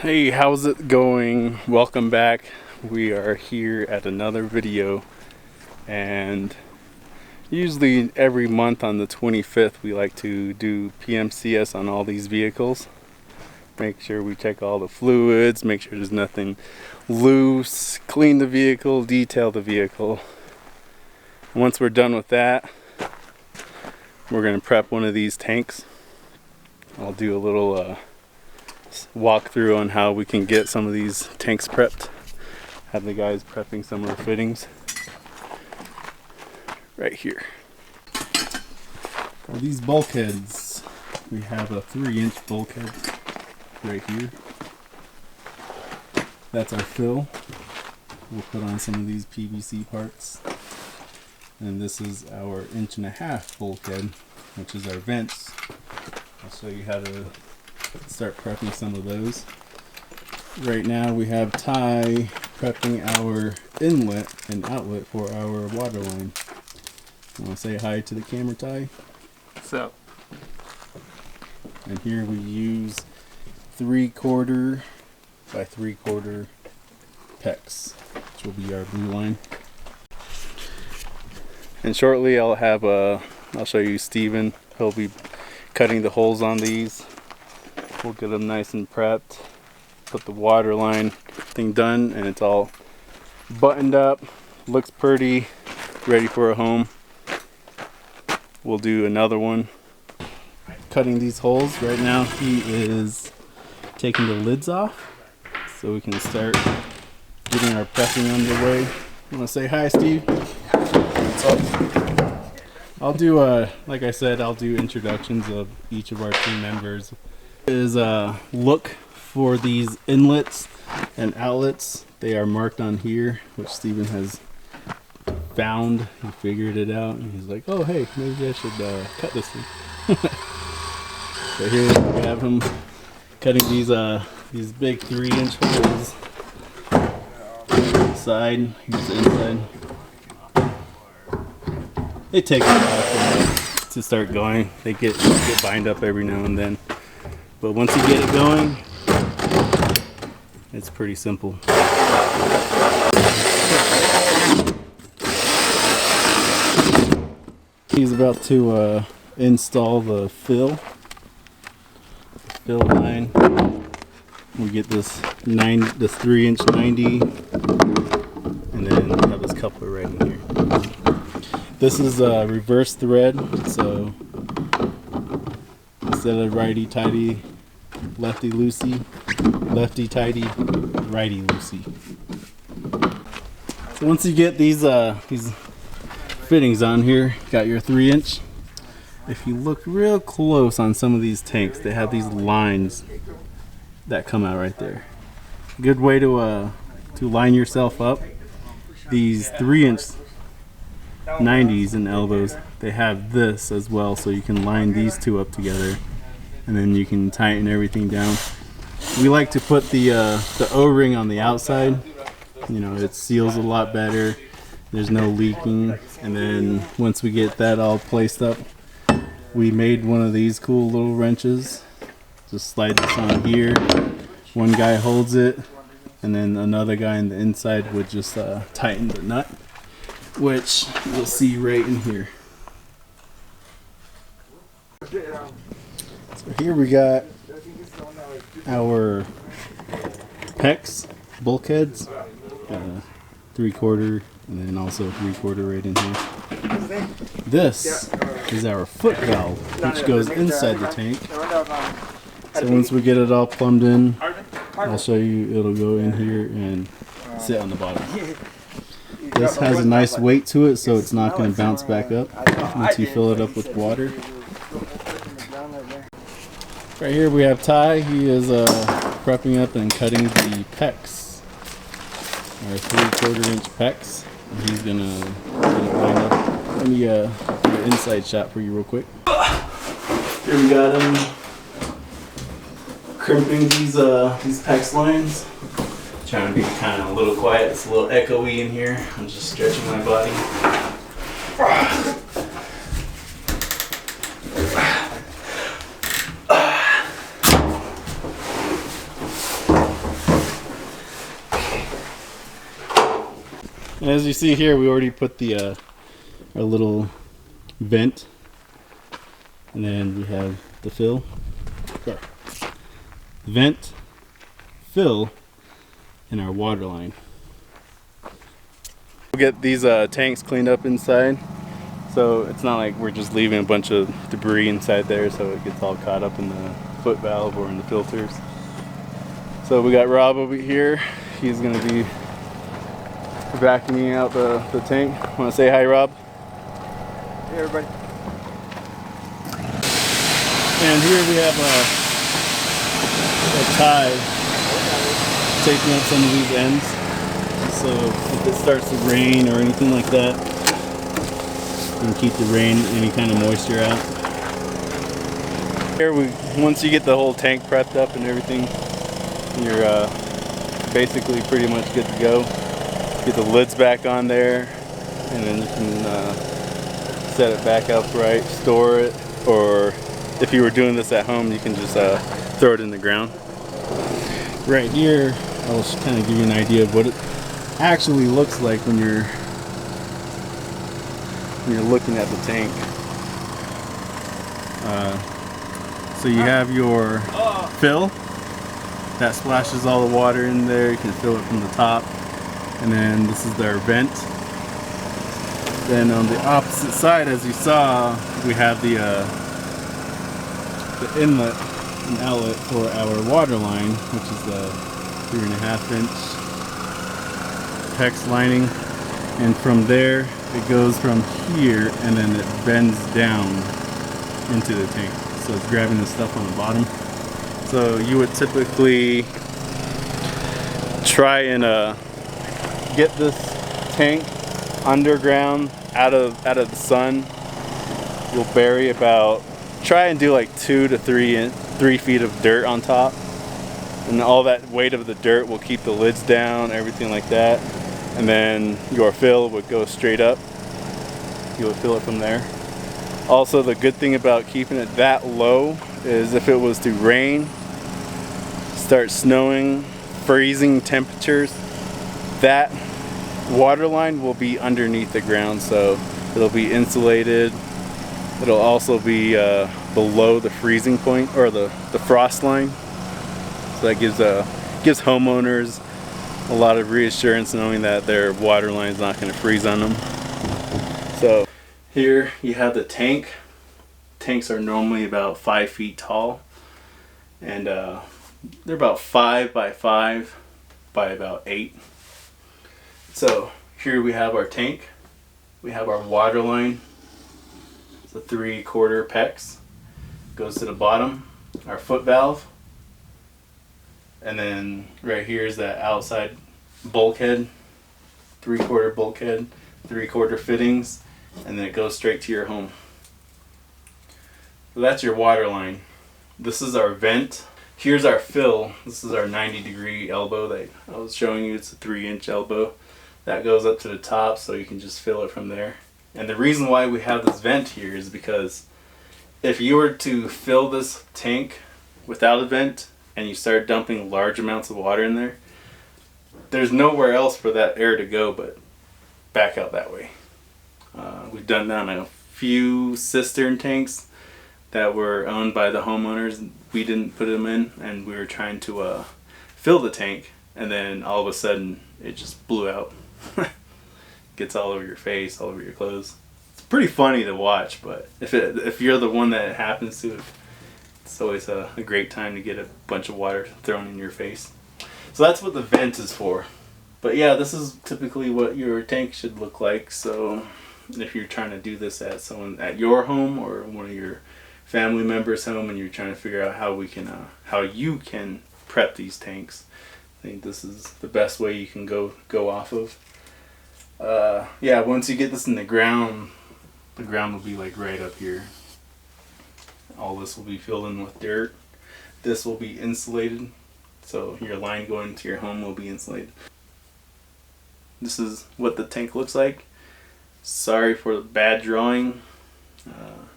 Hey, how's it going? Welcome back. We are here at another video, and usually every month on the 25th we like to do PMCS on all these vehicles. Make sure we check all the fluids, make sure there's nothing loose, clean the vehicle, detail the vehicle. Once we're done with that, we're going to prep one of these tanks. I'll do a little walk through on how we can get some of these tanks prepped. Have the guys prepping some of the fittings right here. For these bulkheads, we have a 3-inch bulkhead right here. That's our fill. We'll put on some of these PVC parts. And this is our 1.5-inch bulkhead, which is our vents. I'll show you how to start prepping some of those. Right now we have Ty prepping our inlet and outlet for our water line. You want to say hi to the camera, Ty? What's up? And here we use 3/4 by 3/4 Pecks, which will be our blue line. And shortly I'll show you Steven. He'll be cutting the holes on these. We'll get them nice and prepped, put the water line thing done, and it's all buttoned up, looks pretty, ready for a home. We'll do another one. Cutting these holes. Right now he is taking the lids off so we can start getting our prepping underway. You want to say hi, Steve? What's up? I'll do, like I said, I'll do introductions of each of our team members. Is look for these inlets and outlets. They are marked on here, which Steven has found. He figured it out and he's like, oh hey, maybe I should cut this thing. So here we have him cutting these big 3-inch holes. Side, here's the inside. It takes a while to start going. They get bind up every now and then. But once you get it going, it's pretty simple. He's about to install the fill line. We get this 3-inch 90, and then we have this coupler right in here. This is a reverse thread, so instead of righty tighty, lefty loosey, lefty tighty, righty loosey. So once you get these fittings on here, got your 3-inch. If you look real close on some of these tanks, they have these lines that come out right there. Good way to line yourself up. These 3-inch 90s and elbows, they have this as well, so you can line these two up together, and then you can tighten everything down. We like to put the O-ring on the outside. You know, it seals a lot better. There's no leaking. And then once we get that all placed up, we made one of these cool little wrenches. Just slide this on here. One guy holds it, and then another guy on the inside would just tighten the nut, which you'll see right in here. So here we got our Pecks bulkheads, 3/4, and then also 3/4 right in here. This is our foot valve, which goes inside the tank. So once we get it all plumbed in, I'll show you, it'll go in here and sit on the bottom. This has a nice weight to it, so it's not going to bounce back up once you fill it up with water. Right here we have Ty. He is prepping up and cutting the Pecks, our 3/4-inch Pecks. And he's gonna line up. Let me do an inside shot for you real quick. Here we got him crimping these Pecks lines. Trying to be kind of a little quiet. It's a little echoey in here. I'm just stretching my body. As you see here, we already put the our little vent, and then we have the fill. Sorry. Vent, fill, and our water line. We'll get these tanks cleaned up inside, so it's not like we're just leaving a bunch of debris inside there, so it gets all caught up in the foot valve or in the filters. So we got Rob over here. He's going to be vacuuming out the tank. Want to say hi, Rob? Hey, everybody. And here we have a tie taking up some of these ends. So if it starts to rain or anything like that, you can keep the rain, any kind of moisture out. Here, once you get the whole tank prepped up and everything, you're basically pretty much good to go. Get the lids back on there, and then you can set it back upright, store it, or if you were doing this at home, you can just throw it in the ground. Right here, I'll just kind of give you an idea of what it actually looks like when you're looking at the tank. So you have your fill that splashes all the water in there. You can fill it from the top, and then this is their vent. Then on the opposite side, as you saw, we have the inlet and outlet for our water line, which is the 3.5-inch Pecks lining, and from there it goes from here and then it bends down into the tank, so it's grabbing the stuff on the bottom. So you would typically try and get this tank underground out of the sun. You'll bury try and do like 2 to 3 feet of dirt on top, and all that weight of the dirt will keep the lids down, everything like that. And then your fill would go straight up. You would fill it from there. Also, the good thing about keeping it that low is if it was to rain, start snowing, freezing temperatures, that water line will be underneath the ground, so it'll be insulated. It'll also be below the freezing point, or the frost line. So that gives homeowners a lot of reassurance knowing that their water line is not going to freeze on them. So here you have the tank. Tanks are normally about 5 feet tall, and they're about 5 by 5 by about 8. So here we have our tank. We have our water line. It's a 3/4 Pecks. Goes to the bottom. Our foot valve. And then right here is that outside bulkhead, 3/4 bulkhead, 3/4 fittings, and then it goes straight to your home. So that's your water line. This is our vent. Here's our fill. This is our 90-degree elbow that I was showing you. It's a 3-inch elbow. That goes up to the top, so you can just fill it from there. And the reason why we have this vent here is because if you were to fill this tank without a vent, and you start dumping large amounts of water in there, there's nowhere else for that air to go but back out that way. We've done that on a few cistern tanks that were owned by the homeowners. We didn't put them in, and we were trying to fill the tank, and then all of a sudden it just blew out. Gets all over your face, all over your clothes. It's pretty funny to watch, but if you're the one that it happens to, it's always a great time to get a bunch of water thrown in your face. So that's what the vent is for. But yeah, this is typically what your tank should look like. So if you're trying to do this at your home or one of your family members' home, and you're trying to figure out how you can prep these tanks, I think this is the best way you can go off of. Yeah, once you get this in the ground will be like right up here. All this will be filled in with dirt. This will be insulated, so your line going to your home will be insulated. This is what the tank looks like. Sorry for the bad drawing.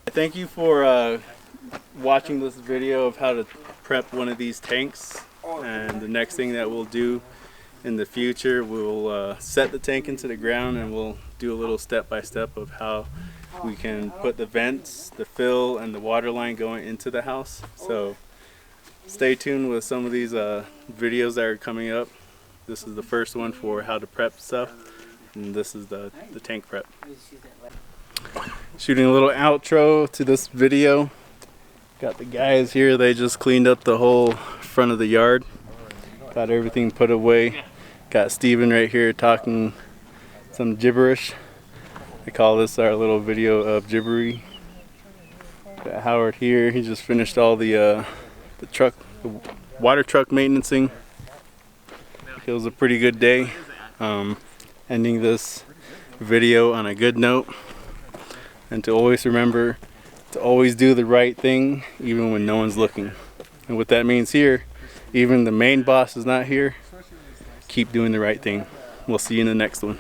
Thank you for watching this video of how to prep one of these tanks. And the next thing that we'll do in the future we'll set the tank into the ground, and we'll do a little step-by-step of how we can put the vents, the fill, and the water line going into the house. So stay tuned with some of these videos that are coming up. This is the first one for how to prep stuff, and this is the tank prep. Shooting a little outro to this video. Got the guys here, they just cleaned up the whole front of the yard. Got everything put away. Got Steven right here talking some gibberish. I call this our little video of gibbery. Got Howard here, he just finished all the water truck maintenancing. It was a pretty good day. Ending this video on a good note, and to always remember to always do the right thing even when no one's looking. And what that means here, even the main boss is not here, keep doing the right thing. We'll see you in the next one.